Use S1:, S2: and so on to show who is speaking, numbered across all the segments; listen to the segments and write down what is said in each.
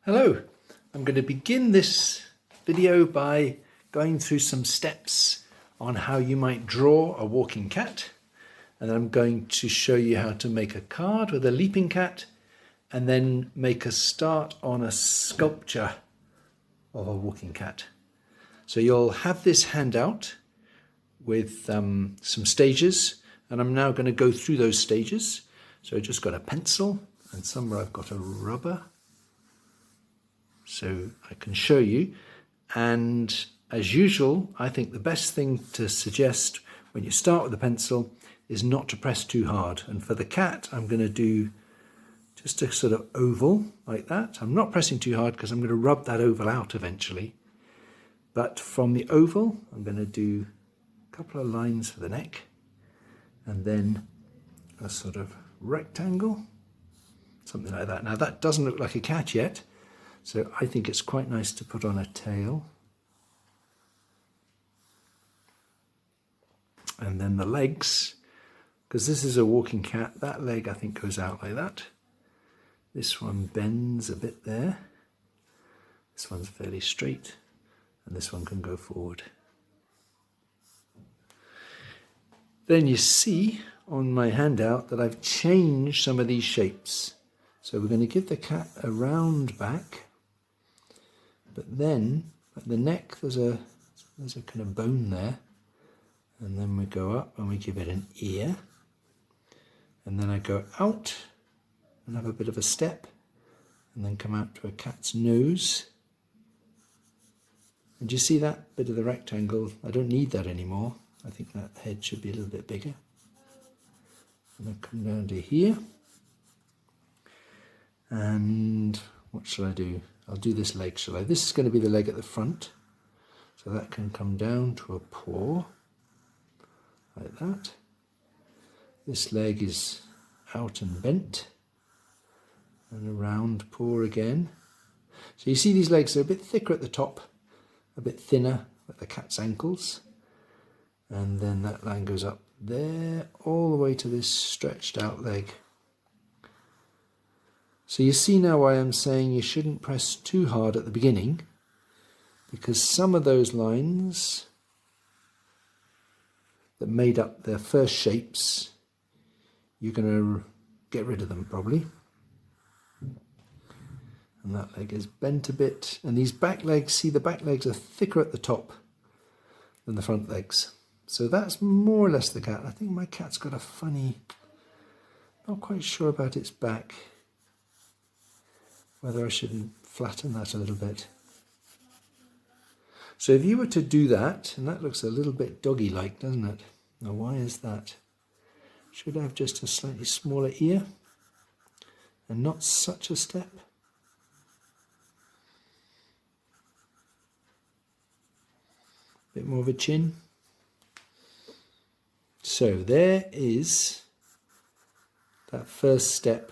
S1: Hello, I'm going to begin this video by going through some steps on how you might draw a walking cat, and then I'm going to show you how to make a card with a leaping cat and then make a start on a sculpture of a walking cat. So you'll have this handout with some stages, and I'm now going to go through those stages. So I've just got a pencil, and somewhere I've got a rubber so I can show you. And as usual, I think the best thing to suggest when you start with a pencil is not to press too hard. And for the cat, I'm going to do just a sort of oval like that. I'm not pressing too hard because I'm going to rub that oval out eventually. But from the oval, I'm going to do a couple of lines for the neck and then a sort of rectangle, something like that. Now that doesn't look like a cat yet, so I think it's quite nice to put on a tail. And then the legs, because this is a walking cat, that leg I think goes out like that. This one bends a bit there. This one's fairly straight, and this one can go forward. Then you see on my handout that I've changed some of these shapes. So we're going to give the cat a round back, but then at the neck there's a kind of bone there, and then we go up and we give it an ear, and then I go out and have a bit of a step and then come out to a cat's nose. And you see that bit of the rectangle? I don't need that anymore. I think that head should be a little bit bigger. And I come down to here. And what shall I do? I'll do this leg, shall I? This is going to be the leg at the front. So that can come down to a paw, like that. This leg is out and bent. And a round paw again. So you see these legs are a bit thicker at the top, a bit thinner at the cat's ankles. And then that line goes up there, all the way to this stretched out leg. So you see now why I'm saying you shouldn't press too hard at the beginning, because some of those lines that made up their first shapes, you're going to get rid of them probably. And that leg is bent a bit. And these back legs, see the back legs are thicker at the top than the front legs. So that's more or less the cat. I think my cat's got a funny, not quite sure about its back, whether I shouldn't flatten that a little bit. So if you were to do that, and that looks a little bit doggy-like, doesn't it? Now why is that? Should I have just a slightly smaller ear and not such a step? Bit more of a chin. So there is that first step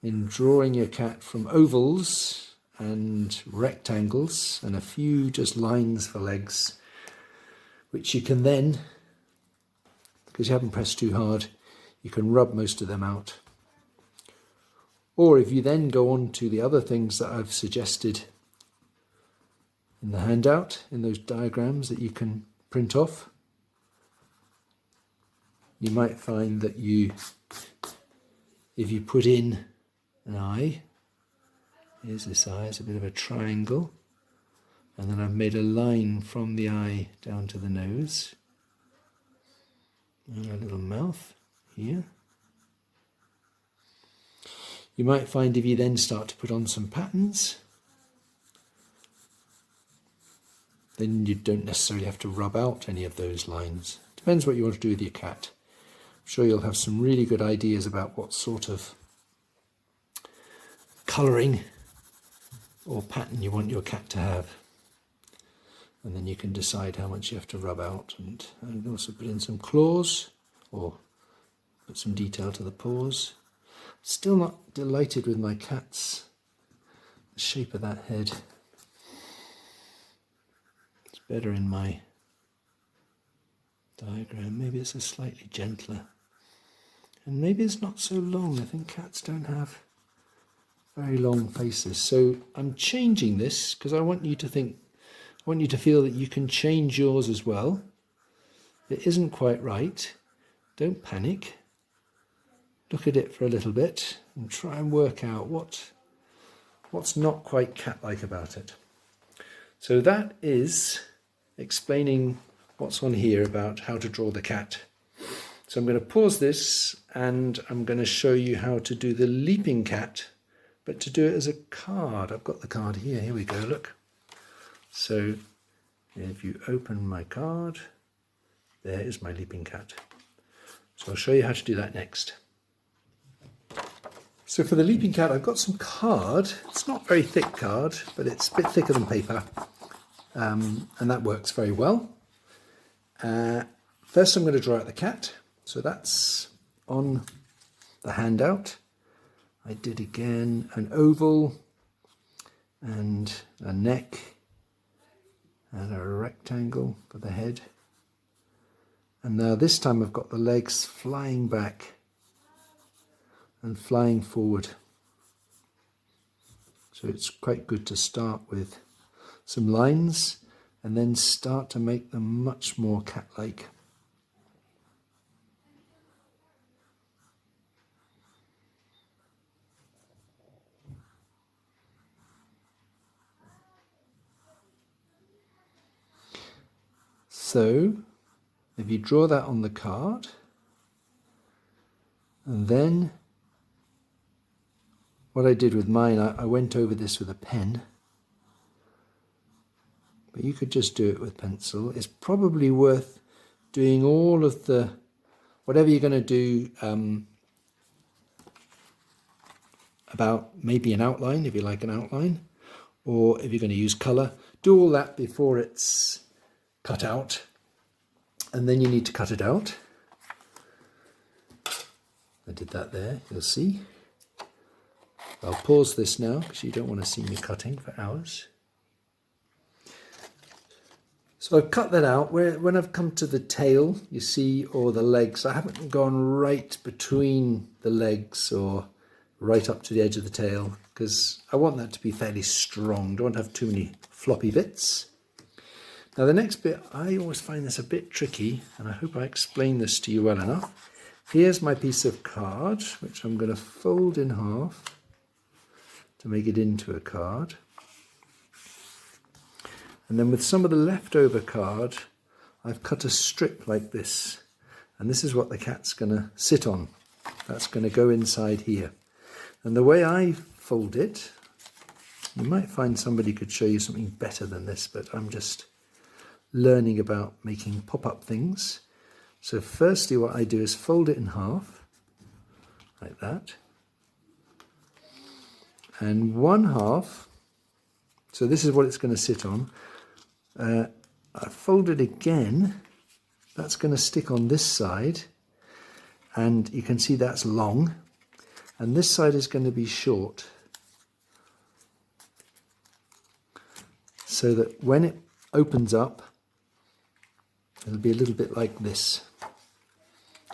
S1: in drawing your cat from ovals and rectangles and a few just lines for legs, which you can then, because you haven't pressed too hard, you can rub most of them out. Or if you then go on to the other things that I've suggested in the handout, in those diagrams that you can print off, you might find that if you put in an eye, here's this eye, it's a bit of a triangle, and then I've made a line from the eye down to the nose, and a little mouth here. You might find if you then start to put on some patterns, then you don't necessarily have to rub out any of those lines. Depends what you want to do with your cat. I'm sure you'll have some really good ideas about what sort of colouring or pattern you want your cat to have. And then you can decide how much you have to rub out. And also put in some claws or put some detail to the paws. Still not delighted with my cat's the shape of that head. It's better in my diagram. Maybe it's a slightly gentler. And maybe it's not so long. I think cats don't have very long faces. So I'm changing this because I want you to feel that you can change yours as well. If it isn't quite right, don't panic. Look at it for a little bit and try and work out what's not quite cat-like about it. So that is explaining what's on here about how to draw the cat. So I'm going to pause this and I'm going to show you how to do the leaping cat, but to do it as a card. I've got the card here. Here we go, look. So if you open my card, there is my leaping cat. So I'll show you how to do that next. So for the leaping cat, I've got some card. It's not very thick card, but it's a bit thicker than paper. And that works very well. First I'm going to draw out the cat. So that's on the handout. I did again an oval and a neck and a rectangle for the head. And now this time I've got the legs flying back and flying forward. So it's quite good to start with some lines and then start to make them much more cat-like. So if you draw that on the card, and then what I did with mine, I went over this with a pen, but you could just do it with pencil. It's probably worth doing all of the, whatever you're going to do about maybe an outline, if you like an outline, or if you're going to use colour, do all that before it's cut out, and then you need to cut it out. I did that there, you'll see. I'll pause this now because you don't want to see me cutting for hours. So I've cut that out. When I've come to the tail, you see, or the legs, I haven't gone right between the legs or right up to the edge of the tail because I want that to be fairly strong. Don't have too many floppy bits. Now the next bit, I always find this a bit tricky, and I hope I explain this to you well enough. Here's my piece of card, which I'm going to fold in half to make it into a card. And then with some of the leftover card, I've cut a strip like this. And this is what the cat's going to sit on. That's going to go inside here. And the way I fold it, you might find somebody could show you something better than this, but I'm just learning about making pop-up things. So firstly what I do is fold it in half, like that. And one half, so this is what it's going to sit on. I fold it again, that's going to stick on this side, and you can see that's long, and this side is going to be short. So that when it opens up, it'll be a little bit like this.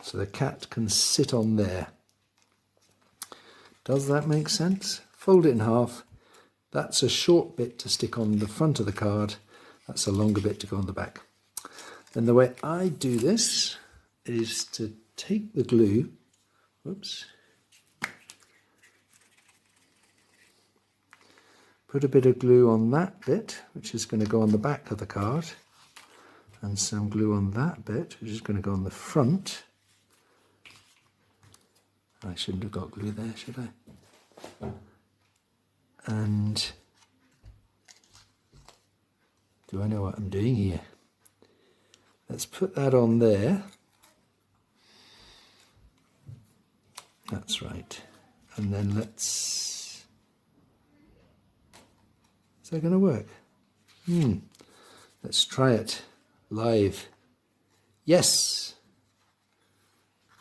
S1: So the cat can sit on there. Does that make sense? Fold it in half. That's a short bit to stick on the front of the card. That's a longer bit to go on the back. Then the way I do this is to take the glue, whoops, put a bit of glue on that bit, which is going to go on the back of the card, and some glue on that bit, which is going to go on the front. I shouldn't have got glue there, should I? And do I know what I'm doing here? Let's put that on there. That's right. And then let's... Is that going to work? Let's try it live. Yes!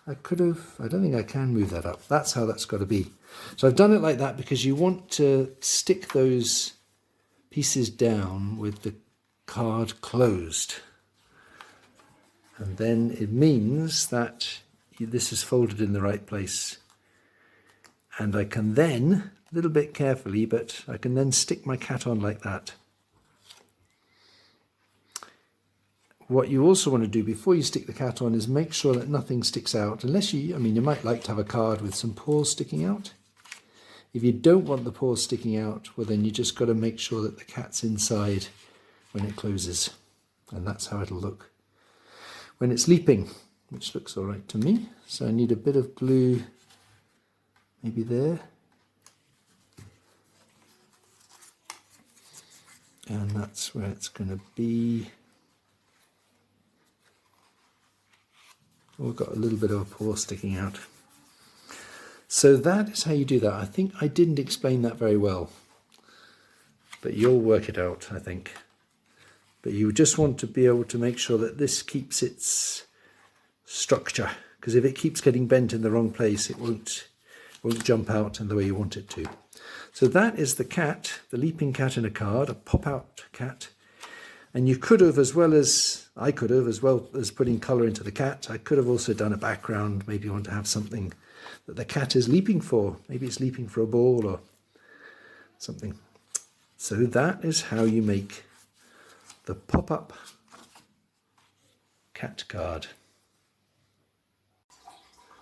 S1: I don't think I can move that up. That's how that's got to be. So I've done it like that because you want to stick those pieces down with the card closed. And then it means that this is folded in the right place. And I can then a little bit carefully, but I can then stick my cat on like that. What you also want to do before you stick the cat on is make sure that nothing sticks out, unless you might like to have a card with some paws sticking out. If you don't want the paws sticking out, well then you just got to make sure that the cat's inside when it closes, and that's how it'll look when it's leaping, which looks all right to me. So I need a bit of glue, maybe there. And that's where it's going to be. We've got a little bit of a paw sticking out. So that is how you do that. I think I didn't explain that very well, but you'll work it out, I think. But you just want to be able to make sure that this keeps its structure, because if it keeps getting bent in the wrong place, it won't jump out in the way you want it to. So that is the cat, the leaping cat in a card, a pop-out cat. And you could have, as well as putting colour into the cat, I could have also done a background. Maybe you want to have something that the cat is leaping for. Maybe it's leaping for a ball or something. So that is how you make the pop-up cat card.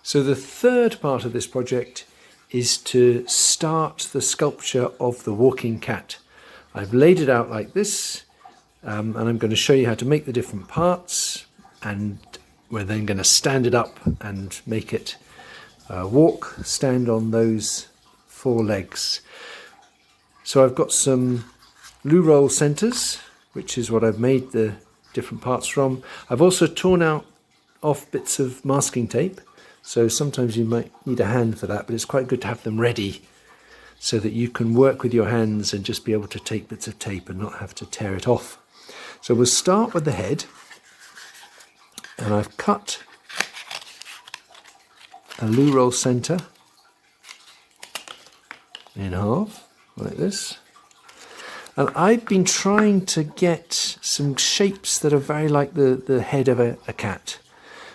S1: So the third part of this project is to start the sculpture of the walking cat. I've laid it out like this. And I'm going to show you how to make the different parts, and we're then going to stand it up and make it stand on those 4 legs. So I've got some loo roll centers, which is what I've made the different parts from. I've also torn off bits of masking tape, so sometimes you might need a hand for that, but it's quite good to have them ready so that you can work with your hands and just be able to take bits of tape and not have to tear it off. So we'll start with the head, and I've cut a loo roll center in half, like this. And I've been trying to get some shapes that are very like the head of a cat.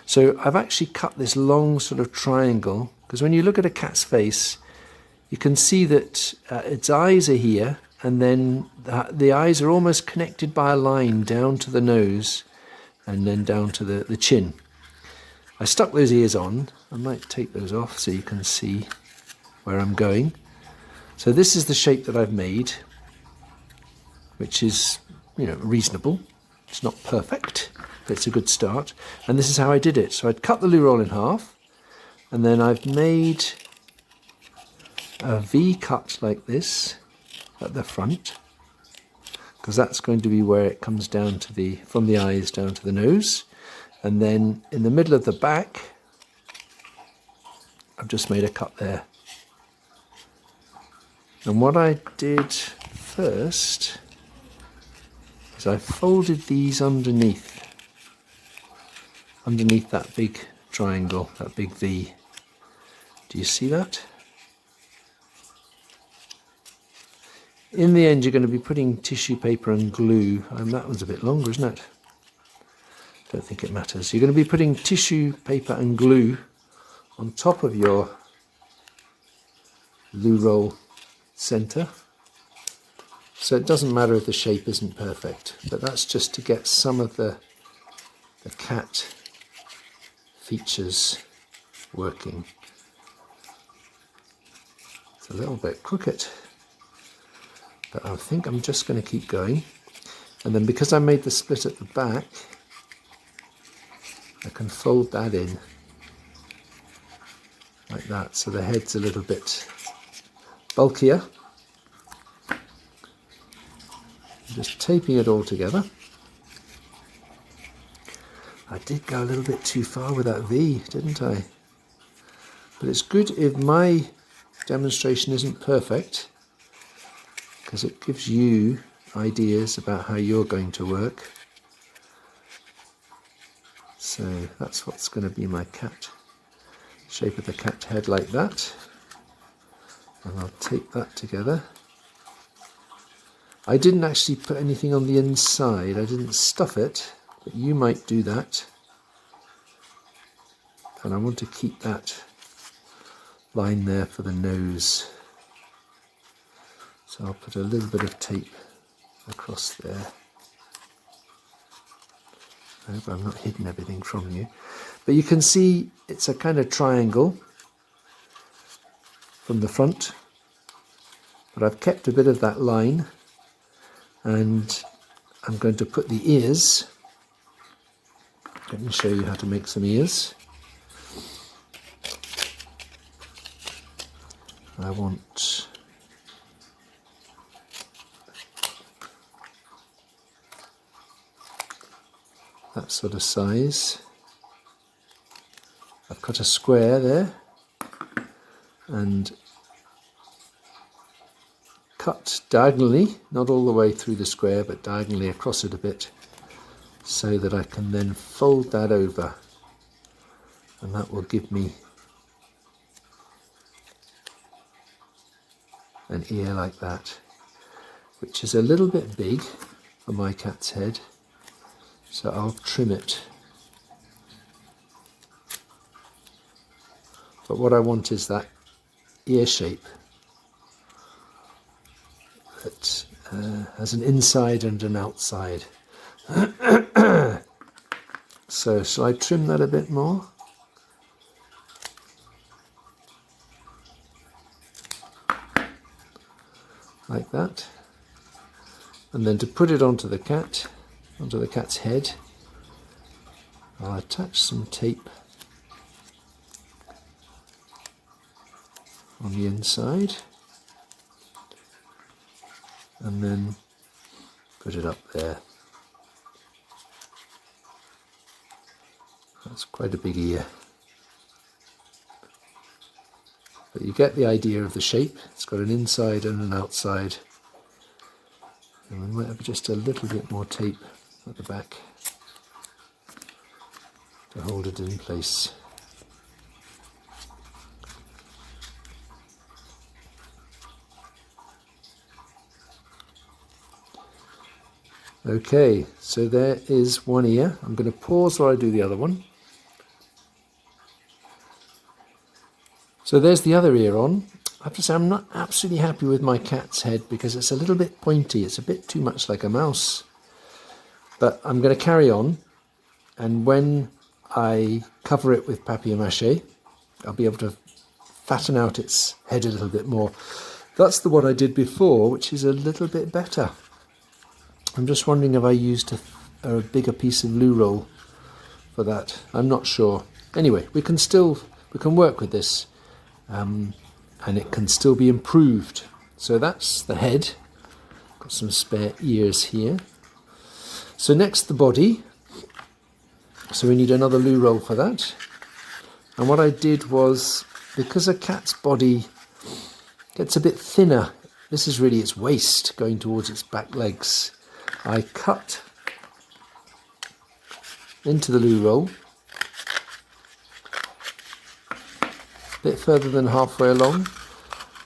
S1: So I've actually cut this long sort of triangle, because when you look at a cat's face, you can see that its eyes are here, and then the eyes are almost connected by a line down to the nose and then down to the chin. I stuck those ears on. I might take those off so you can see where I'm going. So this is the shape that I've made, which is, reasonable. It's not perfect, but it's a good start. And this is how I did it. So I'd cut the loo roll in half, and then I've made a V cut like this at the front, because that's going to be where it comes down to from the eyes down to the nose. And then in the middle of the back, I've just made a cut there. And what I did first is I folded these underneath that big triangle, that big V. Do you see that? In the end, you're going to be putting tissue paper and glue, and that one's a bit longer, isn't it? Don't think it matters. You're going to be putting tissue paper and glue on top of your loo roll center. So it doesn't matter if the shape isn't perfect, but that's just to get some of the cat features working. It's a little bit crooked, but I think I'm just going to keep going. And then because I made the split at the back, I can fold that in like that, so the head's a little bit bulkier. Just taping it all together. I did go a little bit too far with that V, didn't I? But it's good if my demonstration isn't perfect, because it gives you ideas about how you're going to work. So that's what's going to be my cat. Shape of the cat head like that. And I'll tape that together. I didn't actually put anything on the inside. I didn't stuff it, but you might do that. And I want to keep that line there for the nose. So I'll put a little bit of tape across there. I hope I'm not hidden everything from you. But you can see it's a kind of triangle from the front. But I've kept a bit of that line, and I'm going to put the ears. Let me show you how to make some ears. I want that sort of size. I've cut a square there and cut diagonally, not all the way through the square, but diagonally across it a bit, so that I can then fold that over, and that will give me an ear like that, which is a little bit big for my cat's head, so I'll trim it. But what I want is that ear shape that has an inside and an outside. So shall I trim that a bit more? Like that. And then to put it onto the cat's head, I'll attach some tape on the inside and then put it up there. That's quite a big ear. But you get the idea of the shape. It's got an inside and an outside. And we might have just a little bit more tape at the back to hold it in place. Okay, so there is one ear. I'm going to pause while I do the other one. So there's the other ear on. I have to say I'm not absolutely happy with my cat's head because it's a little bit pointy. It's a bit too much like a mouse. But I'm going to carry on, and when I cover it with papier-mâché, I'll be able to fatten out its head a little bit more. That's the one I did before, which is a little bit better. I'm just wondering if I used a bigger piece of loo roll for that. I'm not sure. Anyway, we can work with this, and it can still be improved. So that's the head. Got some spare ears here. So next the body. So we need another loo roll for that. And what I did was, because a cat's body gets a bit thinner, this is really its waist going towards its back legs, I cut into the loo roll a bit further than halfway along,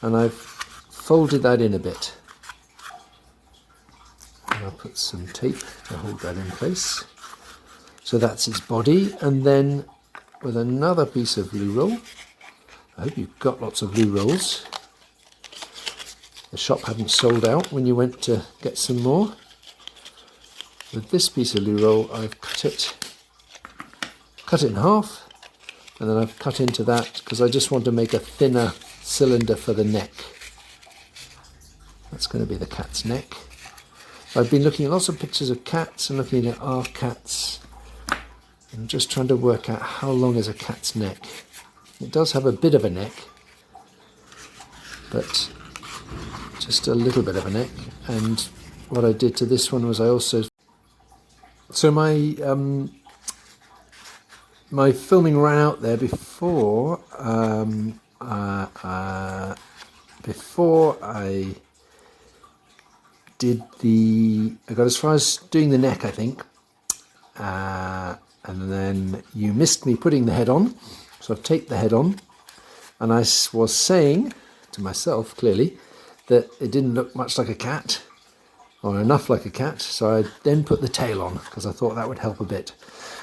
S1: and I've folded that in a bit. And I'll put some tape to hold that in place. So that's its body, and then with another piece of loo roll, I hope you've got lots of loo rolls. The shop hadn't sold out when you went to get some more. With this piece of loo roll, I've cut it in half, and then I've cut into that because I just want to make a thinner cylinder for the neck. That's going to be the cat's neck. I've been looking at lots of pictures of cats and looking at our cats. I'm just trying to work out how long is a cat's neck. It does have a bit of a neck, but just a little bit of a neck. And what I did to this one was I also... So my filming ran out there before I did I got as far as doing the neck, I think, and then you missed me putting the head on, so I've taped the head on, and I was saying to myself clearly that it didn't look much like a cat, or enough like a cat, so I then put the tail on because I thought that would help a bit.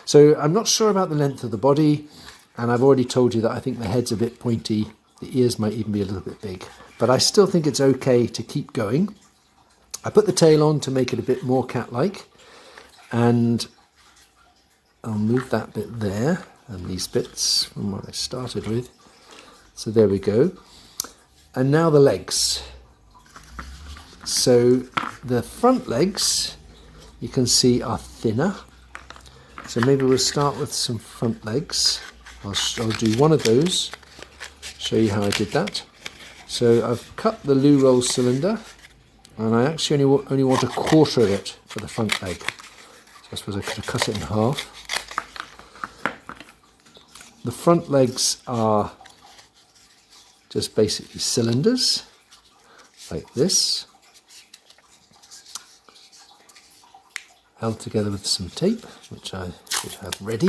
S1: So I'm not sure about the length of the body, and I've already told you that I think the head's a bit pointy The ears might even be a little bit big, but I still think it's okay to keep going. I put the tail on to make it a bit more cat-like, and I'll move that bit there and these bits from what I started with. So there we go. And now the legs. So the front legs, you can see, are thinner. So maybe we'll start with some front legs. I'll do one of those, show you how I did that. So I've cut the loo roll cylinder, and I actually only want a quarter of it for the front leg. So I suppose I could have cut it in half. The front legs are just basically cylinders, like this, held together with some tape, which I should have ready.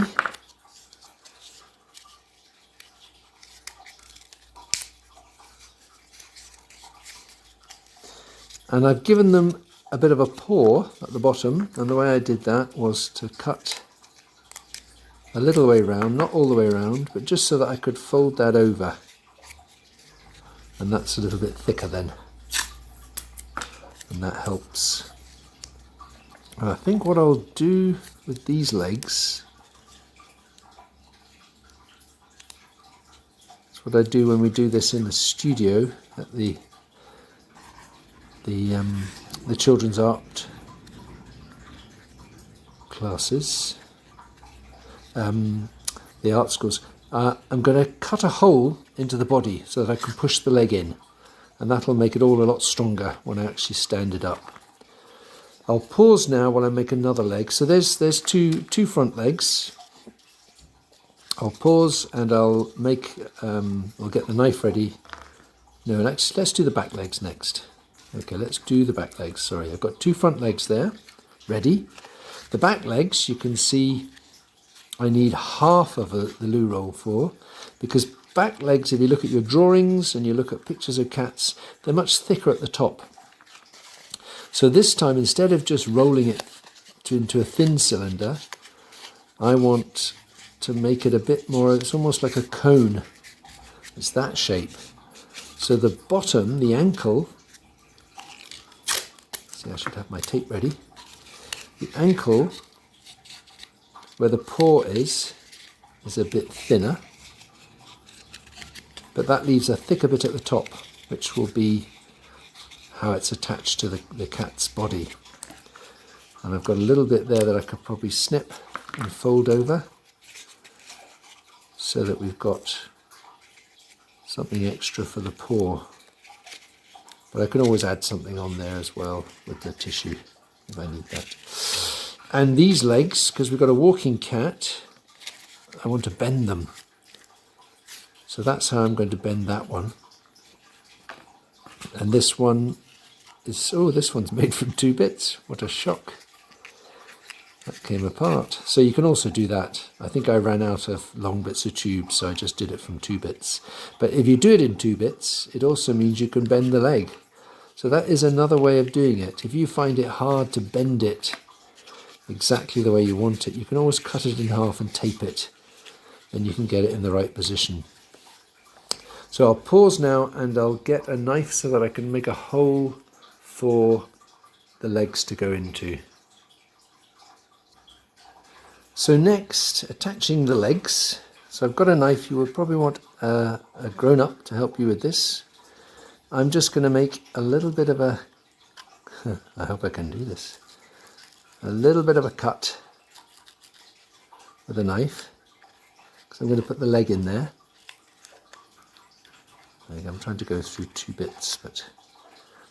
S1: And I've given them a bit of a paw at the bottom, and the way I did that was to cut a little way round, not all the way around, but just so that I could fold that over. And that's a little bit thicker then, and that helps. And I think what I'll do with these legs is what I do when we do this in the studio at the children's art classes, the art schools. I'm going to cut a hole into the body so that I can push the leg in, and that'll make it all a lot stronger when I actually stand it up. I'll pause now while I make another leg. So there's two front legs. I'll pause and I'll make, I'll get the knife ready. No, let's do the back legs next. Okay, let's do the back legs. Sorry, I've got two front legs there, ready. The back legs, you can see I need half of the loo roll for, because back legs, if you look at your drawings and you look at pictures of cats, they're much thicker at the top. So this time, instead of just rolling it into a thin cylinder, I want to make it a bit more, it's almost like a cone. It's that shape. So the bottom, the ankle, see, I should have my tape ready. The ankle, where the paw is a bit thinner, but that leaves a thicker bit at the top, which will be how it's attached to the cat's body. And I've got a little bit there that I could probably snip and fold over so that we've got something extra for the paw. But I can always add something on there as well with the tissue if I need that. And these legs, because we've got a walking cat, I want to bend them. So that's how I'm going to bend that one. And this one is, oh, this one's made from 2 bits. What a shock. That came apart. So you can also do that. I think I ran out of long bits of tube, so I just did it from 2 bits. But if you do it in 2 bits, it also means you can bend the leg. So that is another way of doing it. If you find it hard to bend it exactly the way you want it, you can always cut it in half and tape it. Then you can get it in the right position. So I'll pause now and I'll get a knife so that I can make a hole for the legs to go into. So next, attaching the legs. So I've got a knife. You would probably want a grown-up to help you with this. I'm just going to make a little bit of a, I hope I can do this, a little bit of a cut with a knife, because I'm going to put the leg in there. I'm trying to go through 2 bits, but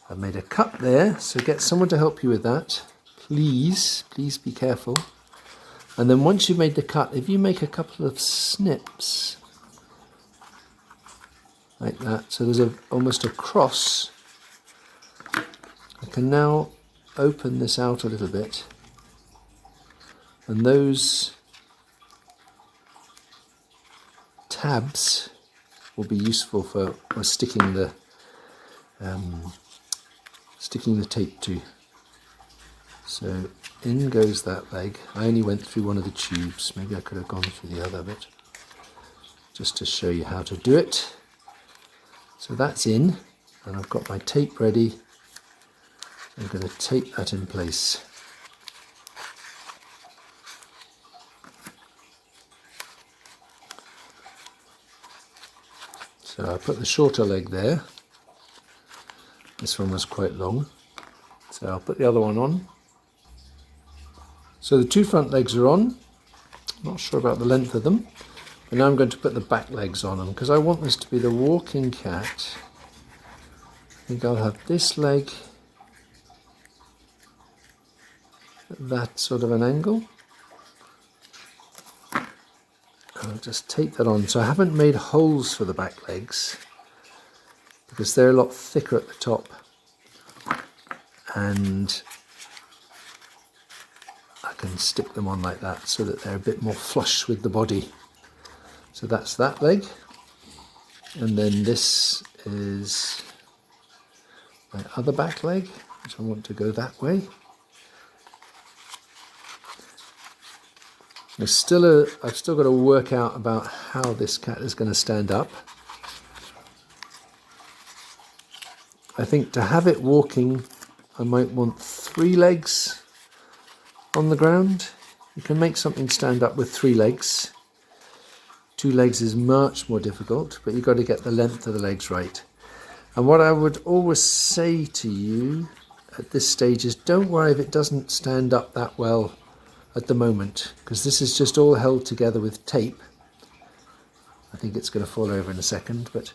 S1: I've made a cut there, so get someone to help you with that. Please be careful. And then once you've made the cut, if you make a couple of snips, like that, so there's almost a cross, I can now open this out a little bit, and those tabs will be useful for sticking the tape to. So in goes that leg. I only went through one of the tubes. Maybe I could have gone through the other bit, just to show you how to do it. So that's in, and I've got my tape ready. I'm going to tape that in place. So I put the shorter leg there. This one was quite long, so I'll put the other one on. So the two front legs are on. I'm not sure about the length of them. And now I'm going to put the back legs on them because I want this to be the walking cat. I think I'll have this leg at that sort of an angle. I'll just tape that on. So I haven't made holes for the back legs because they're a lot thicker at the top, and I can stick them on like that so that they're a bit more flush with the body. So that's that leg, and then this is my other back leg, which I want to go that way. I've still got to work out about how this cat is going to stand up. I think to have it walking, I might want 3 legs on the ground. You can make something stand up with 3 legs. 2 legs is much more difficult, but you've got to get the length of the legs right. And what I would always say to you at this stage is don't worry if it doesn't stand up that well at the moment, because this is just all held together with tape. I think it's going to fall over in a second, but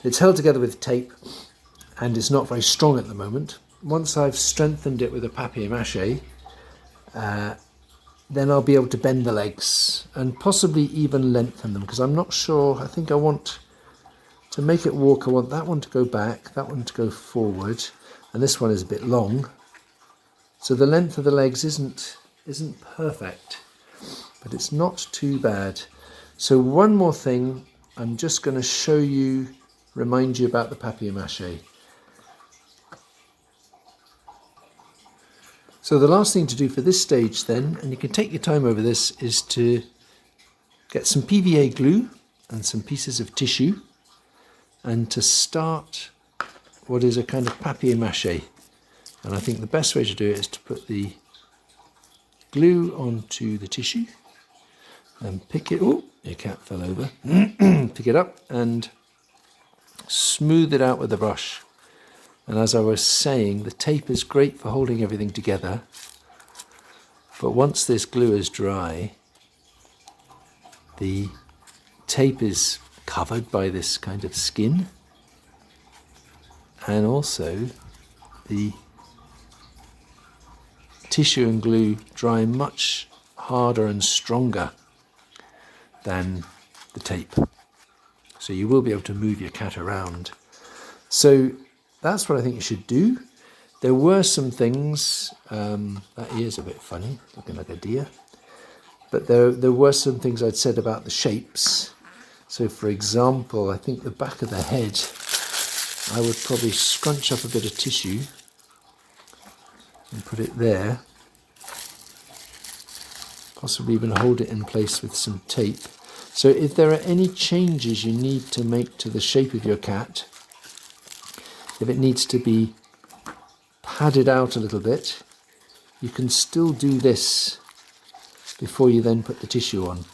S1: it's held together with tape and it's not very strong at the moment. Once I've strengthened it with a papier-mâché, then I'll be able to bend the legs and possibly even lengthen them, because I'm not sure. I think I want to make it walk. I want that one to go back, that one to go forward, and this one is a bit long. So the length of the legs isn't perfect, but it's not too bad. So one more thing, I'm just going to show you, remind you about the papier-mâché. So the last thing to do for this stage then, and you can take your time over this, is to get some PVA glue and some pieces of tissue, and to start what is a kind of papier-mâché. And I think the best way to do it is to put the glue onto the tissue and pick it. Oh, your cat fell over. Pick it up and smooth it out with a brush. And as I was saying, the tape is great for holding everything together, but once this glue is dry, the tape is covered by this kind of skin, and also the tissue and glue dry much harder and stronger than the tape. So you will be able to move your cat around. So that's what I think you should do. There were some things, that ear's a bit funny, looking like a deer. But there were some things I'd said about the shapes. So for example, I think the back of the head, I would probably scrunch up a bit of tissue and put it there. Possibly even hold it in place with some tape. So if there are any changes you need to make to the shape of your cat, if it needs to be padded out a little bit, you can still do this before you then put the tissue on.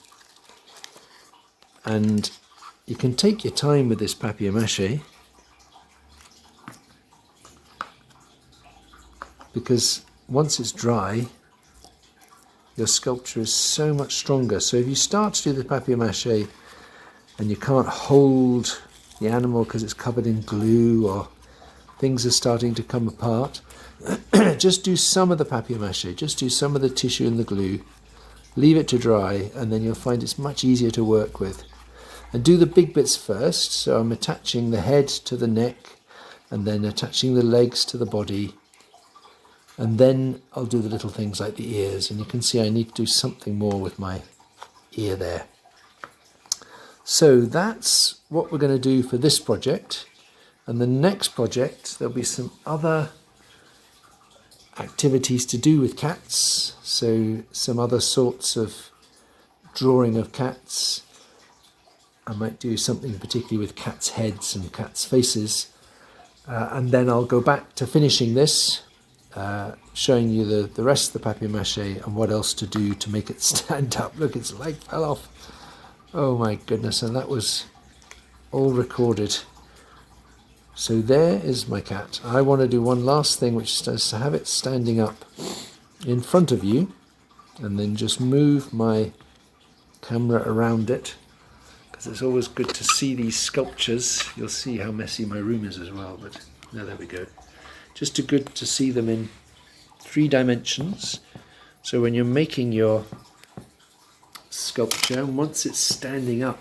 S1: And you can take your time with this papier-mâché, because once it's dry, your sculpture is so much stronger. So if you start to do the papier-mâché and you can't hold the animal because it's covered in glue or things are starting to come apart, just do some of the papier-mâché, just do some of the tissue and the glue, leave it to dry, and then you'll find it's much easier to work with. And do the big bits first. So I'm attaching the head to the neck and then attaching the legs to the body. And then I'll do the little things like the ears, and you can see I need to do something more with my ear there. So that's what we're going to do for this project. And the next project, there'll be some other activities to do with cats. So some other sorts of drawing of cats. I might do something particularly with cats' heads and cats' faces. And then I'll go back to finishing this, showing you the rest of the papier-mâché and what else to do to make it stand up. Look, its leg fell off. Oh my goodness, and that was all recorded. So there is my cat. I want to do one last thing, which is to have it standing up in front of you, and then just move my camera around it, because it's always good to see these sculptures. You'll see how messy my room is as well, but no, there we go. Just good to see them in 3 dimensions. So when you're making your sculpture, and once it's standing up,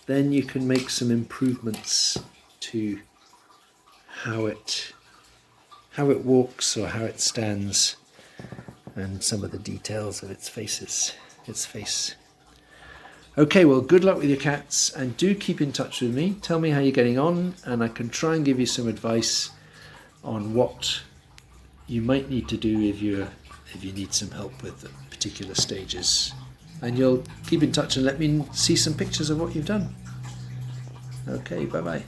S1: then you can make some improvements to how it walks or how it stands, and some of the details of its face. Okay, well, good luck with your cats, and do keep in touch with me. Tell me how you're getting on, and I can try and give you some advice on what you might need to do if you need some help with the particular stages. And you'll keep in touch and let me see some pictures of what you've done. Okay, bye-bye.